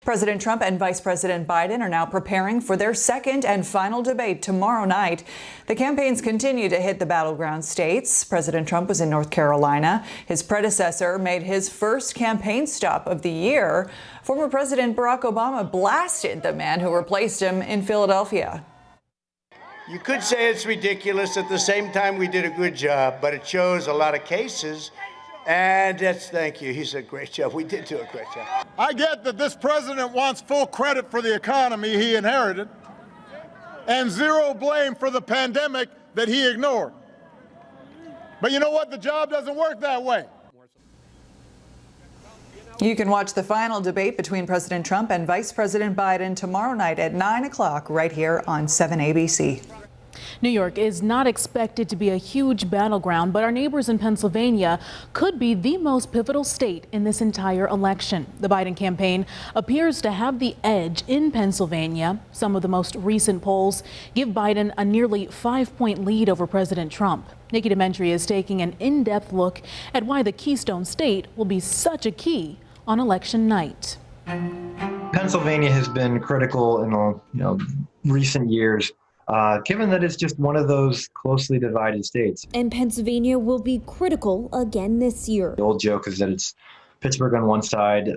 President Trump and Vice President Biden are now preparing for their second and final debate tomorrow night. The campaigns continue to hit the battleground states. President Trump was in North Carolina. His predecessor made his first campaign stop of the year. Former President Barack Obama blasted the man who replaced him in Philadelphia. You could say it's ridiculous. At the same time, we did a good job, but it shows a lot of cases. And thank you. He said, great job. We did do a great job. I get that this president wants full credit for the economy he inherited and zero blame for the pandemic that he ignored. But you know what? The job doesn't work that way. You can watch the final debate between President Trump and Vice President Biden tomorrow night at 9 o'clock right here on 7 ABC. New York is not expected to be a huge battleground, but our neighbors in Pennsylvania could be the most pivotal state in this entire election. The Biden campaign appears to have the edge in Pennsylvania. Some of the most recent polls give Biden a nearly 5-point lead over President Trump. Nikki Dementri is taking an in-depth look at why the Keystone State will be such a key on election night. Pennsylvania has been critical in recent years. Given that it's just one of those closely divided states. And Pennsylvania will be critical again this year. The old joke is that it's Pittsburgh on one side,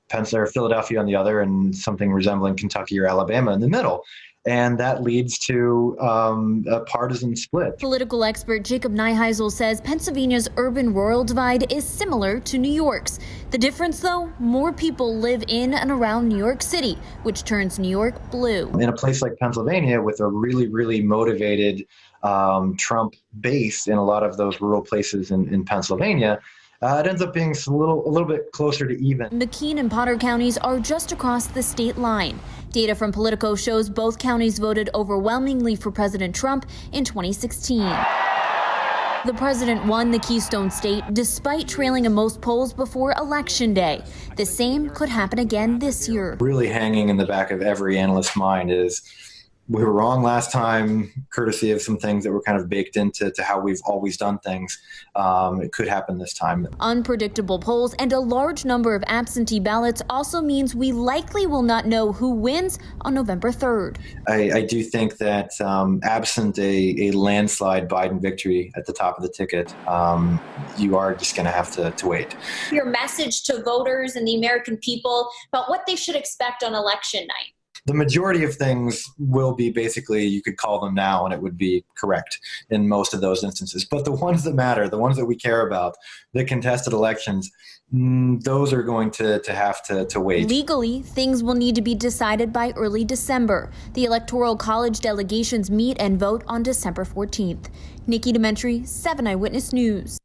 Philadelphia on the other, and something resembling Kentucky or Alabama in the middle. And that leads to a partisan split. Political expert Jacob Nyheisel says Pennsylvania's urban-rural divide is similar to New York's. The difference, though, more people live in and around New York City, which turns New York blue. In a place like Pennsylvania, with a really, really motivated Trump base in a lot of those rural places in Pennsylvania, it ends up being a little bit closer to even. McKean and Potter counties are just across the state line. Data from Politico shows both counties voted overwhelmingly for President Trump in 2016. The president won the Keystone State despite trailing in most polls before Election Day. The same could happen again this year. Really hanging in the back of every analyst's mind is we were wrong last time, courtesy of some things that were kind of baked into how we've always done things. It could happen this time. Unpredictable polls and a large number of absentee ballots also means we likely will not know who wins on November 3rd. I do think that absent a landslide Biden victory at the top of the ticket, you are just going to have to wait. Your message to voters and the American people about what they should expect on election night. The majority of things will be basically, you could call them now and it would be correct in most of those instances. But the ones that matter, the ones that we care about, the contested elections, those are going to have to wait. Legally, things will need to be decided by early December. The Electoral College delegations meet and vote on December 14th. Nikki Dementri, 7 Eyewitness News.